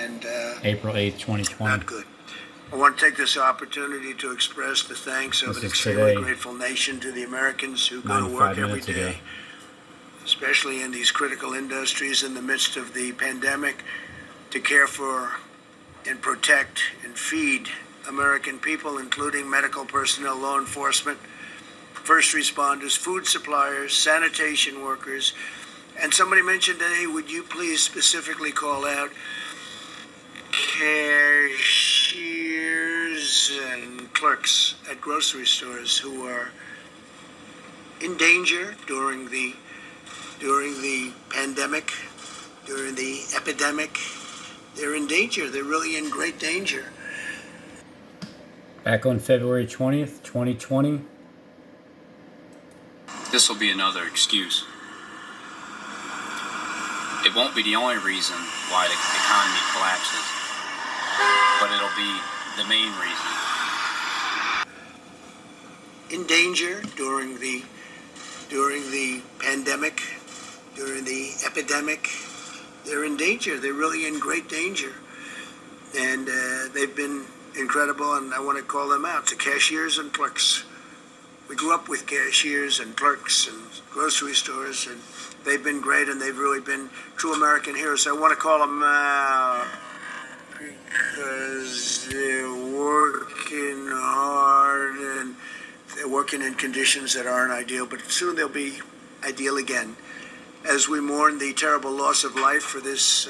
and April 8th, 2020. not good. I want to take this opportunity to express the thanks of an extremely grateful nation to the Americans who go to work every day, especially in these critical industries in the midst of the pandemic, to care for and protect and feed American people, including medical personnel, law enforcement, first responders, food suppliers, sanitation workers. And somebody mentioned today, would you please specifically call out cashiers and clerks at grocery stores who are in danger during the pandemic, during the epidemic. They're in danger. They're really in great danger. Back on February 20th, 2020. This will be another excuse. It won't be the only reason why the economy collapses, but it'll be the main reason. In danger during the pandemic, during the epidemic. They're in danger. They're really in great danger. And they've been incredible, and I want to call them out, to cashiers and clerks. We grew up with cashiers and clerks and grocery stores, and they've been great, and they've really been true American heroes. So I want to call them out because they're working hard, and they're working in conditions that aren't ideal, but soon they'll be ideal again. As we mourn the terrible loss of life for this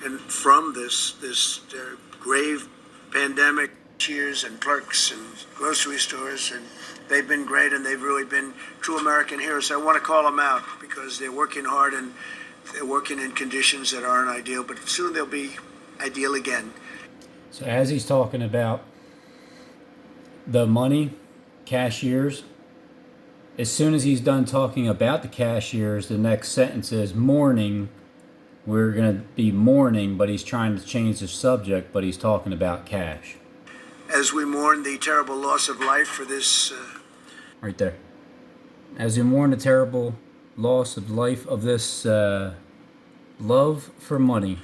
and from this grave pandemic, cashiers and clerks and grocery stores, and they've been great, and they've really been true American heroes. So I want to call them out because they're working hard, and they're working in conditions that aren't ideal, but soon they'll be ideal again. So as he's talking about the money, cashiers, as soon as he's done talking about the cashiers, the next sentence is mourning. We're going to be mourning, but he's trying to change the subject, but he's talking about cash. As we mourn the terrible loss of life for this... Right there. As we mourn the terrible loss of life of this love for money.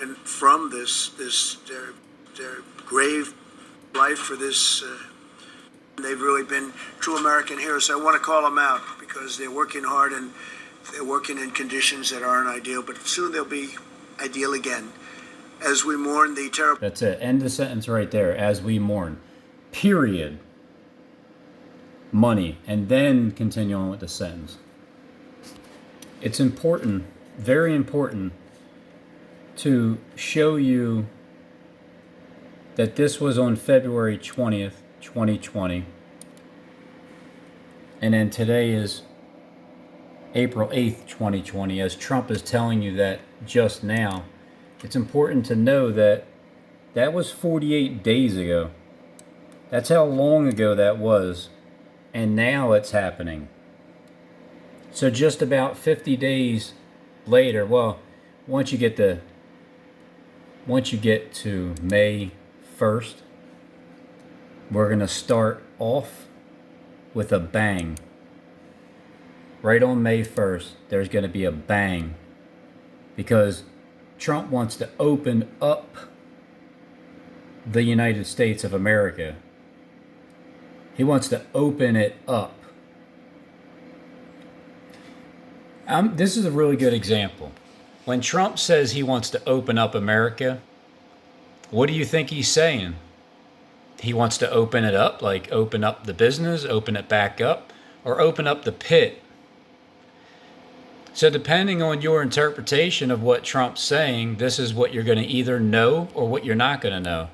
And from this their grave life for this... They've really been true American heroes. So I want to call them out because they're working hard, and they're working in conditions that aren't ideal, but soon they'll be ideal again. As we mourn the terrible... That's it. End the sentence right there. As we mourn. Period. Money. And then continue on with the sentence. It's important, very important, to show you that this was on February 20th, 2020, and then today is April 8th, 2020. As Trump is telling you that just now, it's important to know that that was 48 days ago. That's how long ago that was, and now it's happening. So just about 50 days later, well, once you get to May 1st, we're going to start off with a bang. Right on May 1st, there's going to be a bang. Because Trump wants to open up the United States of America. He wants to open it up. This is a really good example. When Trump says he wants to open up America, what do you think he's saying? He wants to open it up, like open up the business, open it back up, or open up the pit. So depending on your interpretation of what Trump's saying, this is what you're going to either know or what you're not going to know.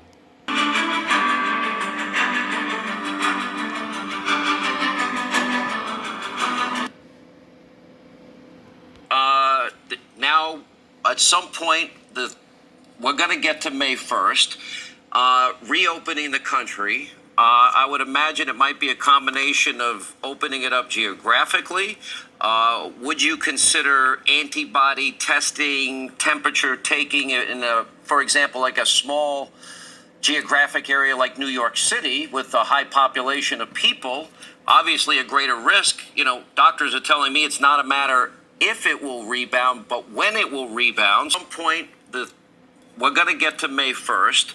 Now, at some point, we're going to get to May 1st. Reopening the country, I would imagine it might be a combination of opening it up geographically. Would you consider antibody testing, temperature taking in for example, like a small geographic area like New York City with a high population of people? Obviously a greater risk. Doctors are telling me it's not a matter if it will rebound, but when it will rebound. At some point, we're going to get to May 1st,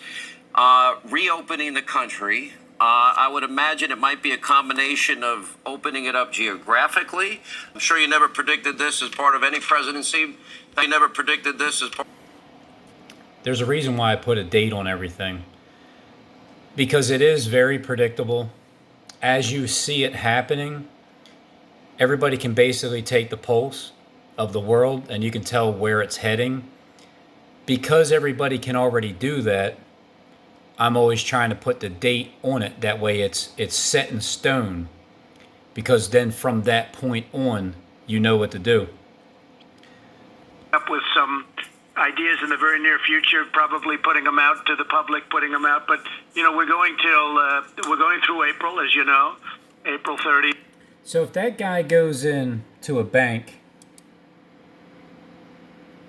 reopening the country. I would imagine it might be a combination of opening it up geographically. I'm sure you never predicted this as part of any presidency. You never predicted this as part. There's a reason why I put a date on everything. Because it is very predictable. As you see it happening, everybody can basically take the pulse of the world and you can tell where it's heading. Because everybody can already do that, I'm always trying to put the date on it. That way it's set in stone. Because then from that point on, you know what to do. Up with some ideas in the very near future, probably putting them out to the public, putting them out. But, you know, we're going through April, as you know, April 30. So if that guy goes in to a bank,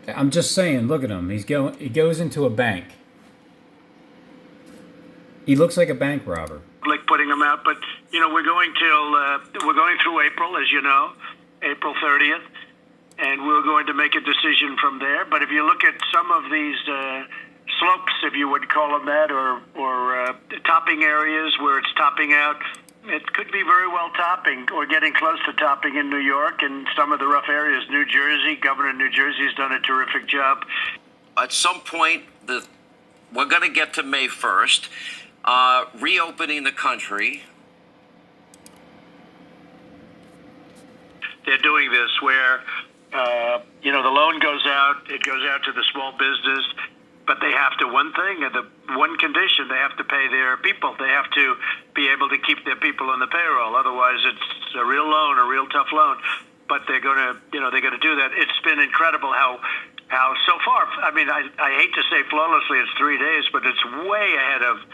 I'm just saying, look at him. He goes into a bank. He looks like a bank robber. Like putting them out, but you know we're going through April, as you know, April 30th, and we're going to make a decision from there. But if you look at some of these slopes, if you would call them that, or topping areas where it's topping out, it could be very well topping or getting close to topping in New York and some of the rough areas. New Jersey, Governor of New Jersey has done a terrific job. At some point, we're going to get to May 1st. Reopening the country. They're doing this where, you know, the loan goes out, it goes out to the small business, but they have to, one thing, and the one condition, they have to pay their people. They have to be able to keep their people on the payroll. Otherwise, it's a real loan, a real tough loan. But they're going to do that. It's been incredible how so far, I mean, I hate to say flawlessly it's 3 days, but it's way ahead of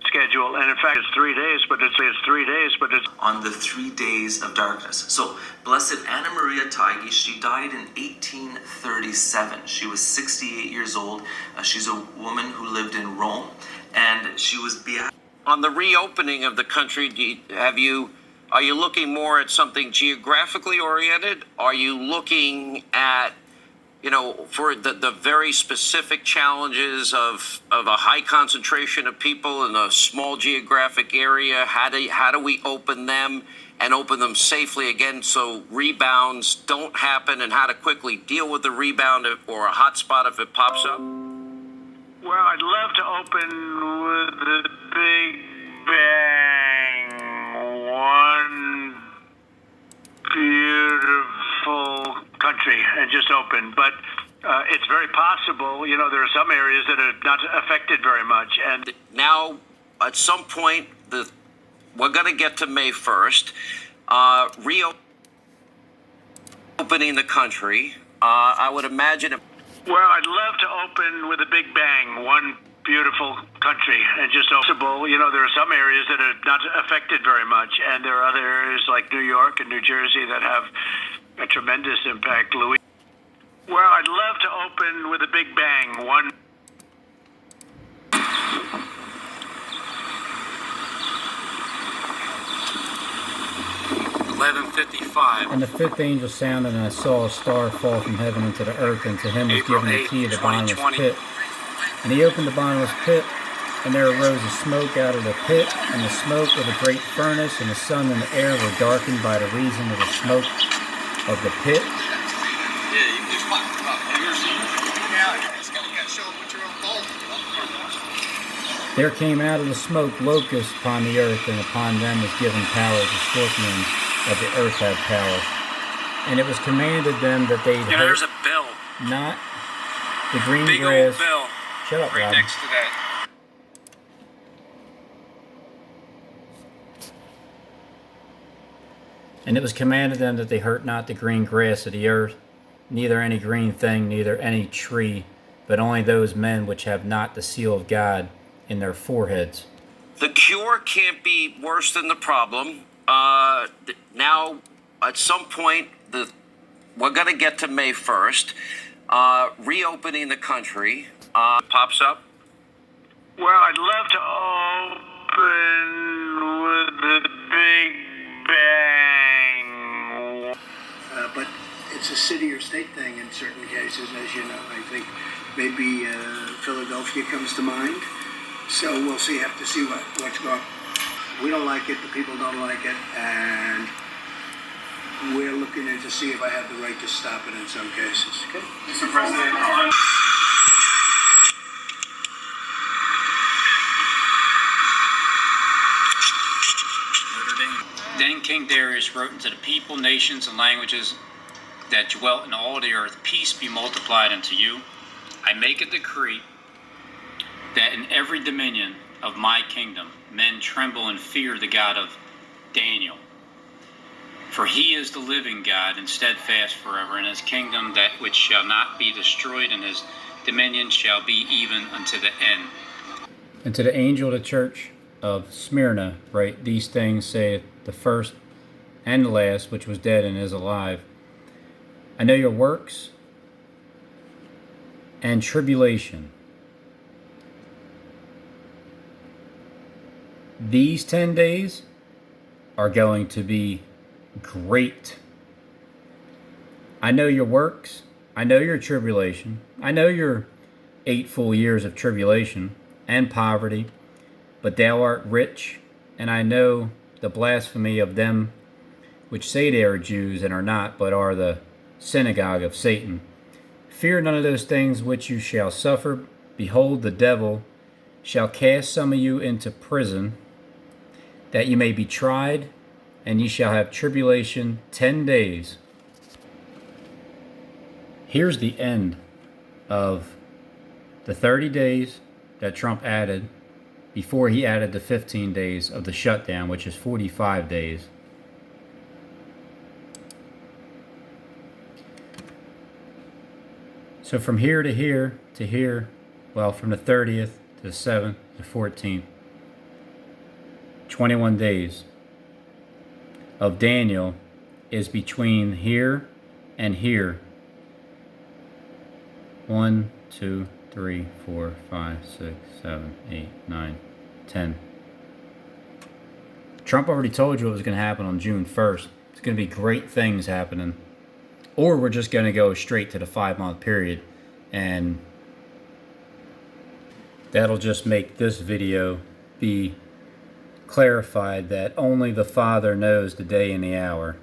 schedule, and in fact it's 3 days, but it's 3 days, but it's on the 3 days of darkness. So Blessed Anna Maria Taigi, she died in 1837. She was 68 years old. She's a woman who lived in Rome, and she was beatified. On the reopening of the country, are you looking more at something geographically oriented? Are you looking at, you know, for the very specific challenges of a high concentration of people in a small geographic area? How do we open them and open them safely again so rebounds don't happen, and how to quickly deal with the rebound or a hot spot if it pops up? well, I'd love to open with the Big Bang. One beautiful country, and just open. But it's very possible, you know, there are some areas that are not affected very much. And now, at some point, we're going to get to May 1st, reopening the country. I would imagine. Well, I'd love to open with a Big Bang, one beautiful country, and just possible, you know, there are some areas that are not affected very much, and there are other areas like New York and New Jersey that have a tremendous impact. Well, I'd love to open with a Big Bang, one. 11:55. And the fifth angel sounded, and I saw a star fall from heaven into the earth, and to him was April given the 8th, key of the bottomless 2020. pit. And he opened the bottomless pit, and there arose a smoke out of the pit, and the smoke of a great furnace, and the sun and the air were darkened by the reason of the smoke of the pit. Yeah, you can just pop it up. Have you ever seen it? Yeah, you gotta show them with your own phone. There came out of the smoke locusts upon the earth, and upon them was given power. The scorpions of the earth have power. And it was commanded them that they You know, there's a bell. not the green Big grass. old bell. Shut up, Right Rob. next to that. And it was commanded them that they hurt not the green grass of the earth, neither any green thing, neither any tree, but only those men which have not the seal of God in their foreheads. The cure can't be worse than the problem. Now, at some point, we're going to get to May 1st, reopening the country. Pops up. Well, I'd love to open with the Big Bang. But it's a city or state thing in certain cases, as you know. I think maybe Philadelphia comes to mind. So we'll see. Have to see what's going. We don't like it. The people don't like it, and we're looking in to see if I have the right to stop it in some cases. Okay. Mr. President, on Notre Dame. Then King Darius wrote unto the people, nations, and languages that dwelt in all the earth, peace be multiplied unto you. I make a decree that in every dominion of my kingdom men tremble and fear the God of Daniel. For he is the living God and steadfast forever, and his kingdom that which shall not be destroyed, and his dominion shall be even unto the end. And to the angel of the church of Smyrna write, these things saith the first and the last, which was dead and is alive. I know your works and tribulation. These 10 days are going to be great. I know your works. I know your tribulation. I know your 8 full years of tribulation and poverty, but thou art rich, and I know the blasphemy of them which say they are Jews and are not, but are the synagogue of Satan. Fear none of those things which you shall suffer. Behold, the devil shall cast some of you into prison, that you may be tried, and ye shall have tribulation 10 days. Here's the end of the 30 days that Trump added before he added the 15 days of the shutdown, which is 45 days. So from here to here to here, well, from the 30th to the 7th to 14th, 21 days of Daniel is between here and here. 1, 2, 3, 4, 5, 6, 7, 8, 9, 10. Trump already told you what was going to happen on June 1st. It's going to be great things happening. Or we're just going to go straight to the 5-month period, and that'll just make this video be clarified that only the Father knows the day and the hour.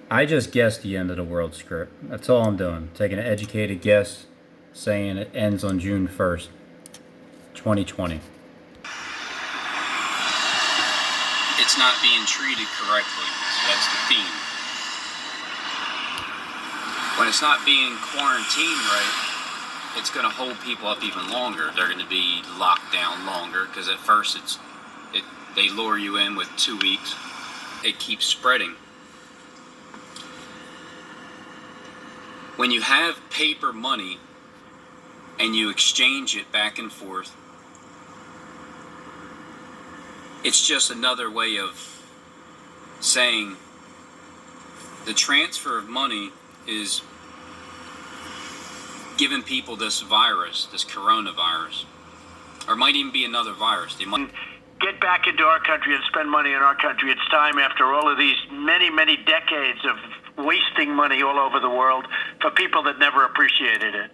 I just guessed the end of the world script. That's all I'm doing. Taking an educated guess, saying it ends on June 1st, 2020. It's not being treated correctly. So that's the theme. When it's not being quarantined right, it's going to hold people up even longer. They're going to be locked down longer because at first they lure you in with 2 weeks. It keeps spreading. When you have paper money and you exchange it back and forth, it's just another way of saying the transfer of money is giving people this virus, this coronavirus, or it might even be another virus. They might Get back into our country and spend money in our country. It's time, after all of these many decades of wasting money all over the world for people that never appreciated it.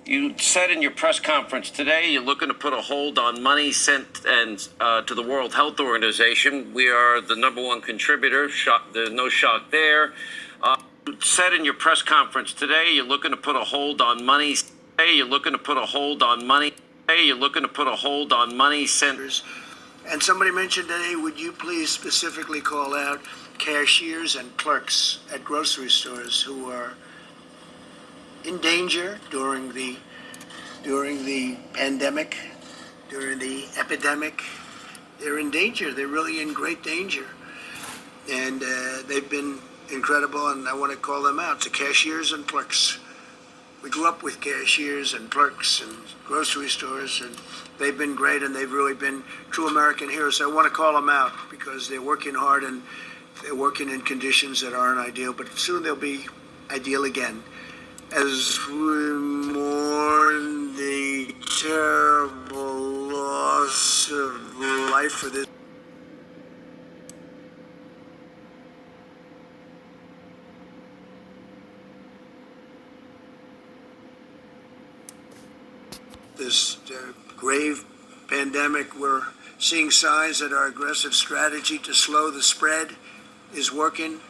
You said in your press conference today you're looking to put a hold on money sent to the World Health Organization. We are the #1 contributor. There's no shock there. You said in your press conference today you're looking to put a hold on money. You're looking to put a hold on money. You're looking to put a hold on money sent. And somebody mentioned today, would you please specifically call out cashiers and clerks at grocery stores who are in danger during the pandemic, during the epidemic. They're in danger. They're really in great danger. And they've been incredible, and I want to call them out. To cashiers and clerks. We grew up with cashiers and clerks and grocery stores, and they've been great, and they've really been true American heroes. So I want to call them out because they're working hard, and they're working in conditions that aren't ideal, but soon they'll be ideal again. As we mourn the terrible loss of life for this this grave pandemic. We're seeing signs that our aggressive strategy to slow the spread is working.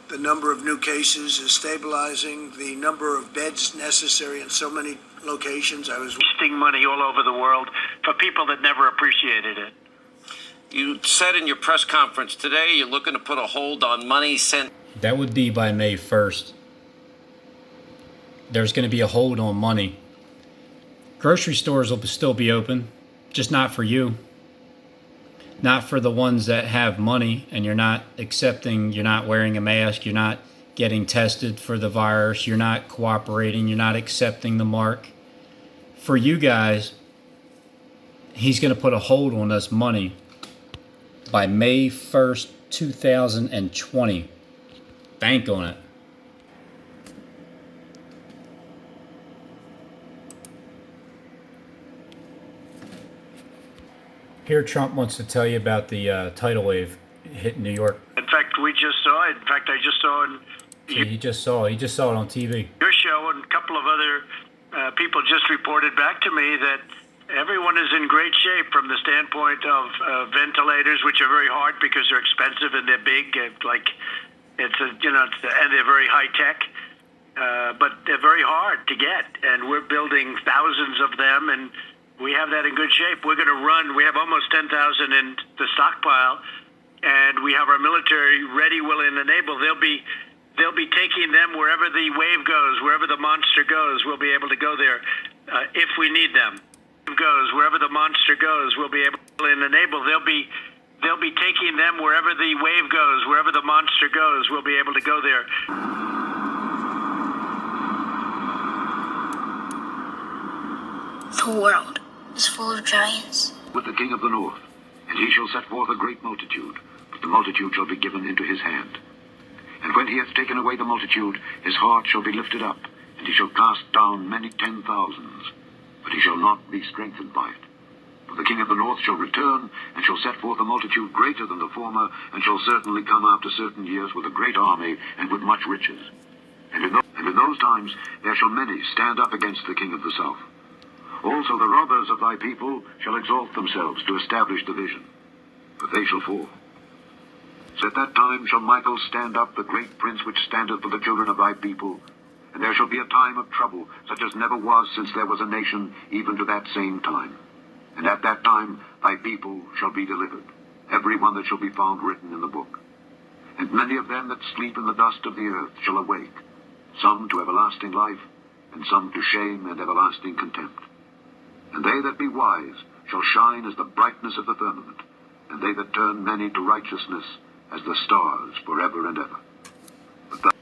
The number of new cases is stabilizing. The number of beds necessary in so many locations. I was wasting money all over the world for people that never appreciated it. You said in your press conference today you're looking to put a hold on money sent. That would be by May 1st. There's going to be a hold on money. Grocery stores will still be open, just not for you. Not for the ones that have money and you're not accepting, you're not wearing a mask, you're not getting tested for the virus, you're not cooperating, you're not accepting the mark. For you guys, he's going to put a hold on this money by May 1st, 2020. Bank on it. Here, Trump wants to tell you about the tidal wave hit New York. In fact, we just saw it. In fact, I just saw it. He just saw it on TV. Your show and a couple of other people just reported back to me that everyone is in great shape from the standpoint of ventilators, which are very hard because they're expensive and they're big. And they're very high tech, but they're very hard to get. And we're building thousands of them, and we have that in good shape. We're going to run. We have almost 10,000 in the stockpile, and we have our military ready, willing, and able. They'll be taking them wherever the wave goes, wherever the monster goes. We'll be able to go there if we need them. Goes wherever the monster goes. We'll be able to enable. They'll be taking them wherever the wave goes, wherever the monster goes. We'll be able to go there. The world is full of giants. With the king of the north, and he shall set forth a great multitude, but the multitude shall be given into his hand. And when he hath taken away the multitude, his heart shall be lifted up, and he shall cast down many 10,000s, but he shall not be strengthened by it. For the king of the north shall return, and shall set forth a multitude greater than the former, and shall certainly come after certain years with a great army, and with much riches. And in those times there shall many stand up against the king of the south. Also the robbers of thy people shall exalt themselves to establish the vision, but they shall fall. So at that time shall Michael stand up, the great prince which standeth for the children of thy people, and there shall be a time of trouble, such as never was since there was a nation, even to that same time. And at that time thy people shall be delivered, every one that shall be found written in the book. And many of them that sleep in the dust of the earth shall awake, some to everlasting life, and some to shame and everlasting contempt. And they that be wise shall shine as the brightness of the firmament, and they that turn many to righteousness as the stars forever and ever.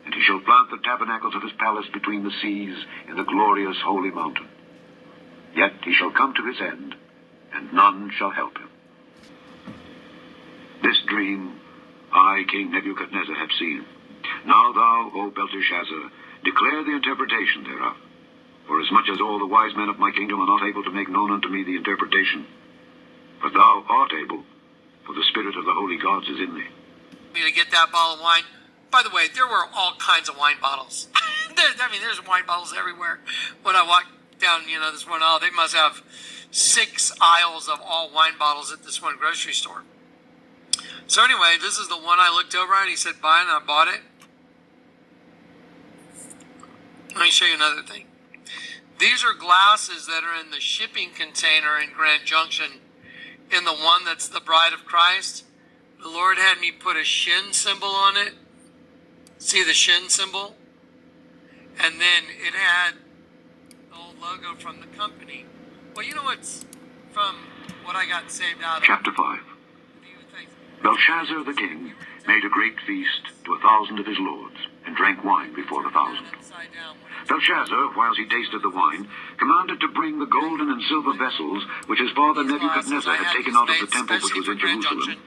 And he shall plant the tabernacles of his palace between the seas in the glorious holy mountain. Yet he shall come to his end, and none shall help him. This dream I, King Nebuchadnezzar, have seen. Now thou, O Belteshazzar, declare the interpretation thereof. For as much as all the wise men of my kingdom are not able to make known unto me the interpretation, but thou art able, for the spirit of the holy gods is in thee. To get that bottle of wine. By the way, there were all kinds of wine bottles. There's wine bottles everywhere. When I walked down, this one aisle, they must have 6 aisles of all wine bottles at this one grocery store. So anyway, this is the one I looked over at. He said, buy it, and I bought it. Let me show you another thing. These are glasses that are in the shipping container in Grand Junction. In the one that's the Bride of Christ, the Lord had me put a shin symbol on it. See the shin symbol? And then it had the old logo from the company. Well, you know what's from what I got saved out of? Chapter 5. Belshazzar the king made a great feast to 1,000 of his lords, and drank wine before the 1,000. Belshazzar, whilst he tasted the wine, commanded to bring the golden and silver vessels which his father Nebuchadnezzar had taken out of the temple which was in Jerusalem,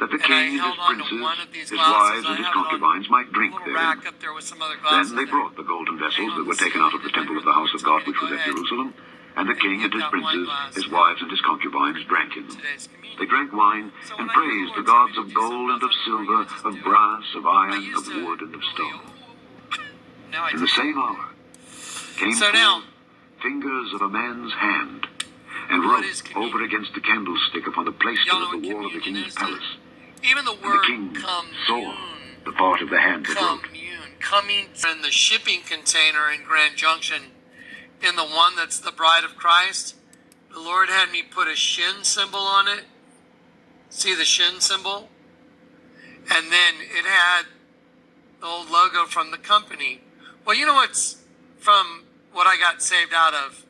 that the king and his princes, his wives and his concubines might drink therein. Then they brought the golden vessels that were taken out of the temple of the house of God which was at Jerusalem, and the king and his princes, his wives and his concubines drank in them. They drank wine and praised the gods of gold and of silver, of brass, of iron, of wood, and of stone. In the same hour came forth fingers of a man's hand, and What wrote is communion? over against the candlestick upon the plaster Y'all know of what the wall of the communion king's is? palace. Even the And the word king saw commune, the part of the hand that wrote. coming in the shipping container in Grand Junction, in the one that's the bride of Christ, the Lord had me put a shin symbol on it. See the shin symbol? And then it had the old logo from the company. Well, you know what's from what I got saved out of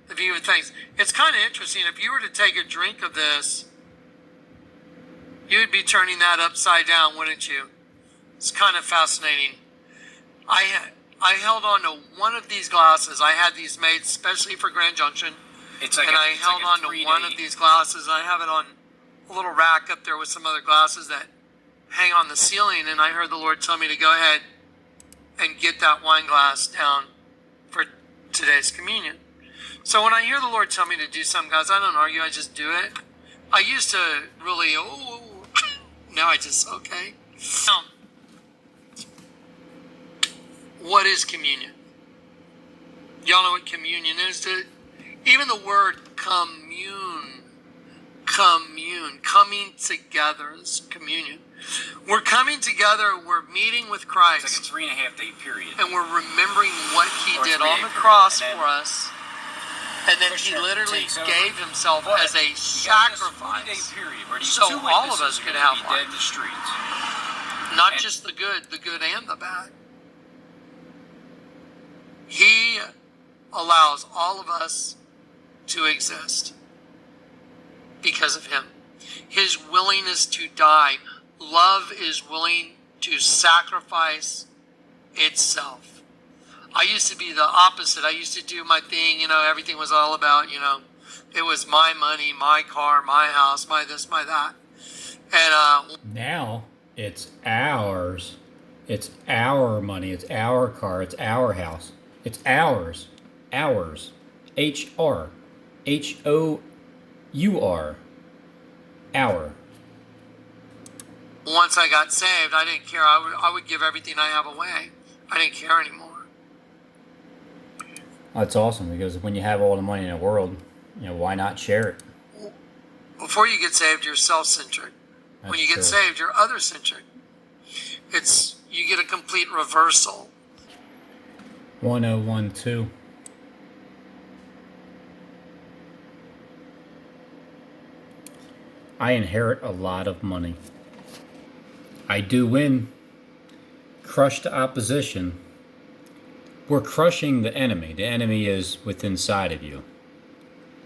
the view of things? It's kind of interesting. If you were to take a drink of this, you would be turning that upside down, wouldn't you? It's kind of fascinating. I held on to one of these glasses. I had these made specially for Grand Junction. It's like And a, I it's held like a on to one 3-day of these glasses. I have it on a little rack up there with some other glasses that hang on the ceiling. And I heard the Lord tell me to go ahead and get that wine glass down for today's communion. So when I hear the Lord tell me to do something, guys, I don't argue. I just do it. I used to really, now I just, okay. Now, what is communion? Y'all know what communion is? Even the word commun, coming together is communion. We're coming together, we're meeting with It's Christ, like a 3.5-day period. and we're remembering what He Or did 3-day on the period. cross And then- for us, and then For He sure, literally takes over. gave Himself But as a you got this 3-day sacrifice. period where these So two all of witnesses us are could gonna have be dead life. in the streets. Not And- just the good and the bad. He allows all of us to exist because of Him. His willingness to die. Love is willing to sacrifice itself. I used to be the opposite. I used to do my thing, everything was all about, it was my money, my car, my house, my this, my that. And Now it's ours. It's our money. It's our car. It's our house. It's ours. Ours. HR. HOUR. Our. once I got saved, I didn't care. I would give everything I have away. I didn't care anymore. That's awesome because when you have all the money in the world, why not share it? Before you get saved, you're self-centered. When That's you get true. saved, you're other-centered. You get a complete reversal. 1012. I inherit a lot of money. I do win. Crush the opposition. We're crushing the enemy. The enemy is within inside of you.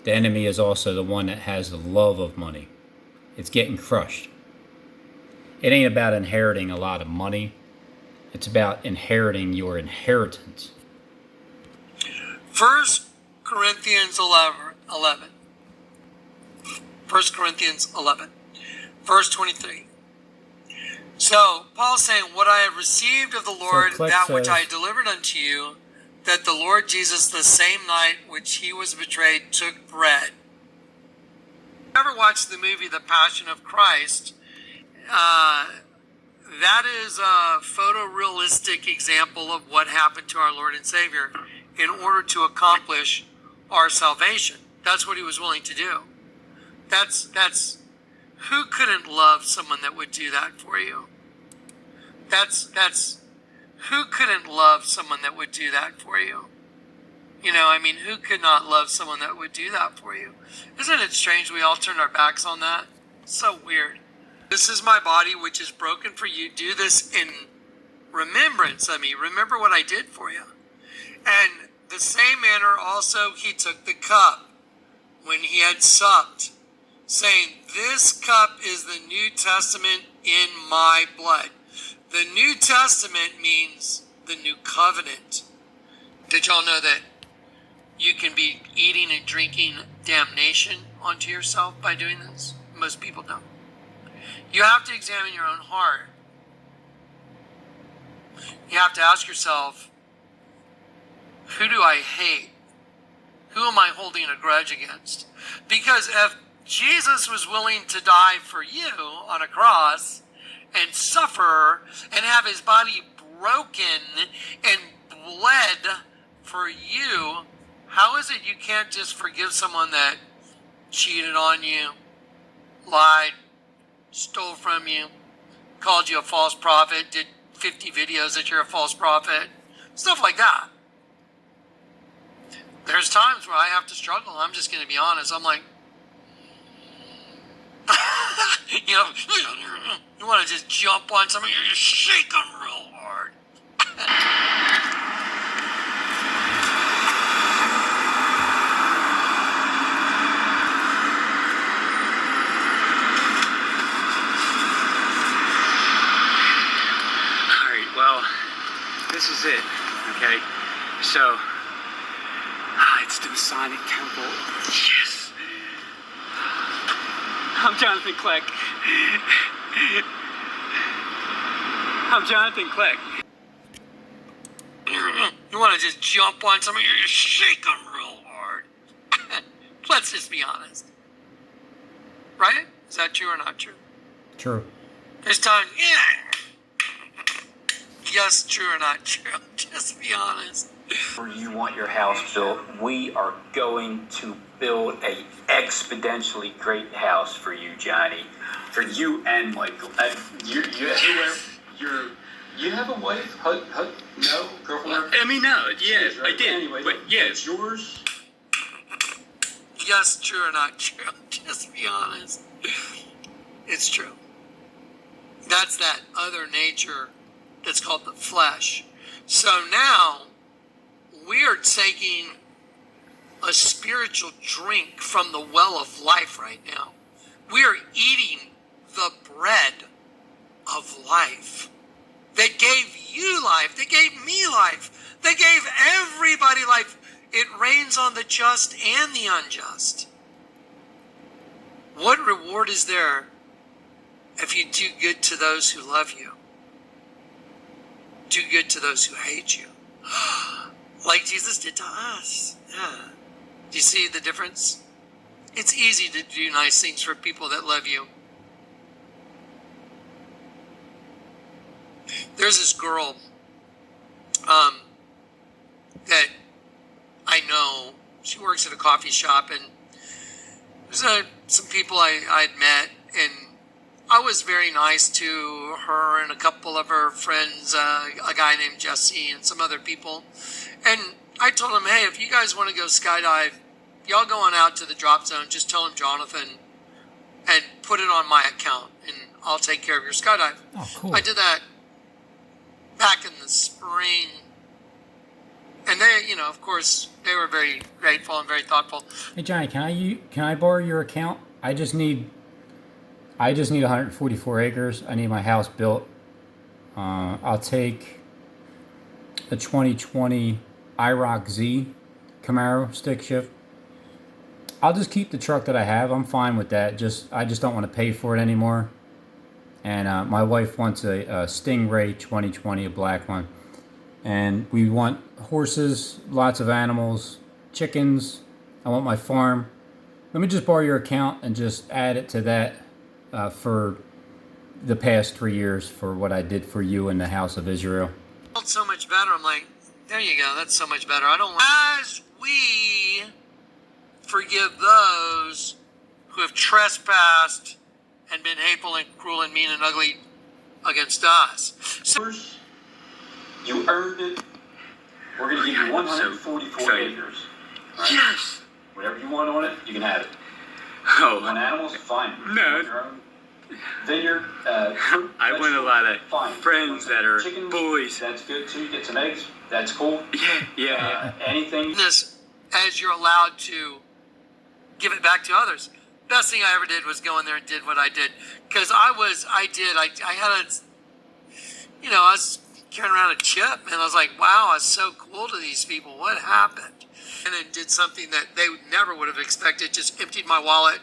The enemy is also the one that has the love of money. It's getting crushed. It ain't about inheriting a lot of money. It's about inheriting your inheritance. 1 Corinthians 11. 1 Corinthians 11, verse 23. So, Paul's saying, what I have received of the Lord, Click that which says- I delivered unto you, that the Lord Jesus, the same night which He was betrayed, took bread. Ever watched the movie The Passion of Christ? That is a photorealistic example of what happened to our Lord and Savior in order to accomplish our salvation. That's what He was willing to do. That's who couldn't love someone that would do that for you? That's who couldn't love someone that would do that for you? Who could not love someone that would do that for you? Isn't it strange we all turned our backs on that? So weird. This is my body, which is broken for you. Do this in remembrance of me. Remember what I did for you. And the same manner also He took the cup when He had supped, saying, this cup is the New Testament in my blood. The New Testament means the new covenant. Did y'all know that you can be eating and drinking damnation onto yourself by doing this? Most people don't. You have to examine your own heart. You have to ask yourself, who do I hate? Who am I holding a grudge against? Because if Jesus was willing to die for you on a cross and suffer and have His body broken and bled for you, How is it you can't just forgive someone that cheated on you, lied, stole from you, called you a false prophet, did 50 videos that you're a false prophet, stuff like that? There's times where I have to struggle. I'm just going to be honest. I'm like, you know, you want to just jump on somebody, you just shake them real hard. All right, well, this is it, okay? So, it's the Masonic Temple. Yes! I'm Jonathan Kleck. I'm Jonathan Kleck. You want to just jump on somebody, you just shake them real hard. Let's just be honest. Right? Is that true or not true? True. There's time, yeah. Yes, true or not true. Just be honest. You want your house built, we are going to build a exponentially great house for you, Johnny. For you and Michael. You have a wife? No? Girlfriend? I mean, no, yeah, I did. Anyway, but yeah, it's yours. Yes, true or not true. Just be honest. It's true. That's that other nature that's called the flesh. So now we are taking a spiritual drink from the well of life right now. We are eating the bread of life. That gave you life. That gave me life. That gave everybody life. It rains on the just and the unjust. What reward is there if you do good to those who love you? Do good to those who hate you. Like Jesus did to us. Yeah. Do you see the difference? It's easy to do nice things for people that love you. There's this girl that I know. She works at a coffee shop, and there's some people I'd met, and I was very nice to her and a couple of her friends, a guy named Jesse and some other people. And I told them, hey, if you guys want to go skydive, y'all going out to the drop zone, just tell him Jonathan and put it on my account, and I'll take care of your skydive. Oh, cool. I did that back in the spring. And they, of course, they were very grateful and very thoughtful. Hey Johnny, can I borrow your account? I just need 144 acres. I need my house built. I'll take a 2020 IROC Z Camaro stick shift. I'll just keep the truck that I have. I'm fine with that. I just don't want to pay for it anymore. And my wife wants a Stingray 2020, a black one. And we want horses, lots of animals, chickens. I want my farm. Let me just borrow your account and just add it to that for the past 3 years for what I did for you in the house of Israel. Felt so much better. I'm like, there you go. That's so much better. As we forgive those who have trespassed and been hateful and cruel and mean and ugly against us. So, You earned it. We're going to give you 144 acres. Right? yes. Whatever you want on it, you can have it. Oh, You want animals? Fine. No. You want your own vineyard? I want a lot of fine. friends that are Chickens? boys. That's good too. Get some eggs. That's cool. Yeah. Anything? this, as you're allowed to give it back to others. Best thing I ever did was go in there and did what I did. Because I had I was carrying around a chip, and I was like, wow, I was so cool to these people. What happened? And then did something that they never would have expected. Just emptied my wallet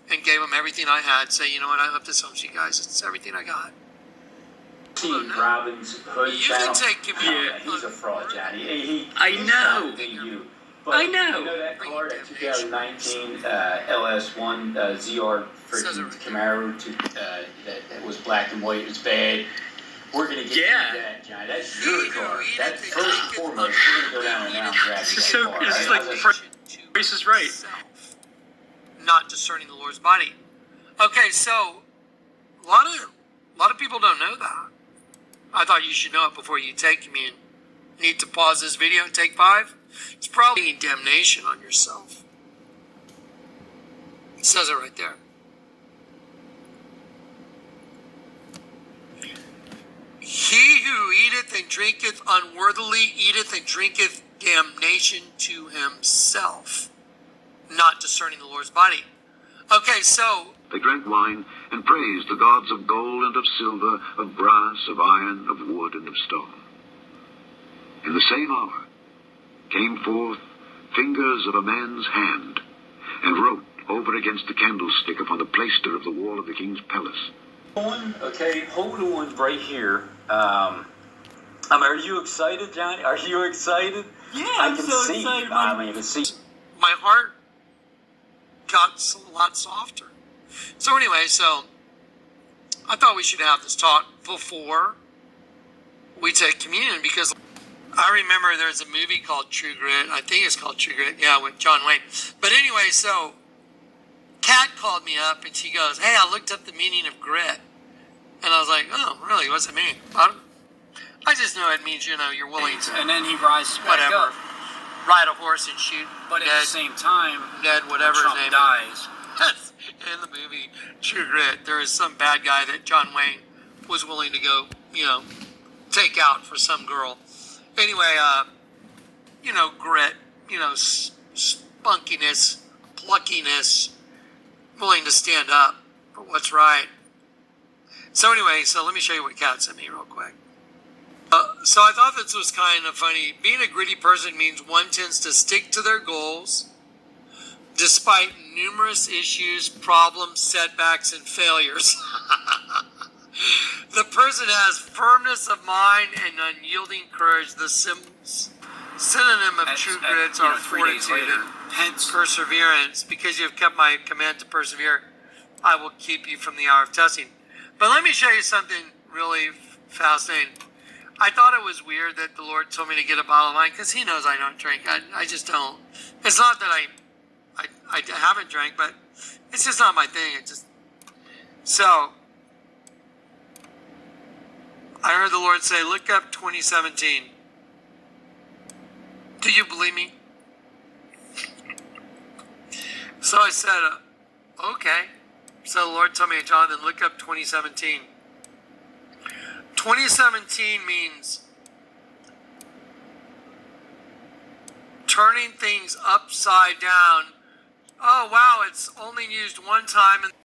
and gave them everything I had. Say, you know what, I left this home to you guys. It's everything I got. Steve Robbins Hood You channel. can take him Yeah, he's a fraud, Johnny. I he's know. not being you. But I know. You know that car, that 2019 LS1 ZR freaking Camaro that was black and white. It was bad. We're going to get Yeah. into that, Johnny. That's He your who car. eateth That's and first and drinketh foremost. We're going to go down and now and grab This that is so- car. this is right? like How's that? Price is Right. Self, not discerning the Lord's body. Okay, so a lot of people don't know that. I thought you should know it before you take communion. Need to pause this video and take 5? It's probably damnation on yourself. It says it right there. He who eateth and drinketh unworthily eateth and drinketh damnation to himself, not discerning the Lord's body. Okay, so They drank wine and praised the gods of gold and of silver, of brass, of iron, of wood, and of stone. In the same hour came forth fingers of a man's hand, and wrote over against the candlestick upon the plaister of the wall of the king's palace. Okay, hold on right here. Are you excited, Johnny? Are you excited? yeah, I can see. I mean, I can see. my heart got a lot softer. So anyway, so I thought we should have this talk before we take communion, because I remember there's a movie called True Grit. I think it's called True Grit. Yeah, with John Wayne. But anyway, so Kat called me up and she goes, "Hey, I looked up the meaning of grit." And I was like, "Oh, really? What's it mean?" I just know it means, you're willing to And then he rises back whatever, up. ride a horse and shoot But at Ned, the same time, Ned, whatever when Trump his name dies, is. In the movie True Grit, there is some bad guy that John Wayne was willing to go, take out for some girl. Anyway, grit, spunkiness, pluckiness, willing to stand up for what's right. So anyway, let me show you what Kat sent me real quick. So I thought this was kind of funny. Being a gritty person means one tends to stick to their goals despite numerous issues, problems, setbacks, and failures. The person has firmness of mind and unyielding courage. The synonym of true grits are 3 days fortitude later, and Pence perseverance. Because you have kept my command to persevere, I will keep you from the hour of testing. But let me show you something really fascinating. I thought it was weird that the Lord told me to get a bottle of wine because He knows I don't drink. I just don't. It's not that I haven't drank, but it's just not my thing. So I heard the Lord say, "Look up 2017." Do you believe me? So I said, okay. So the Lord told me, "Jonathan, look up 2017. 2017 means turning things upside down. Oh, wow, it's only used one time in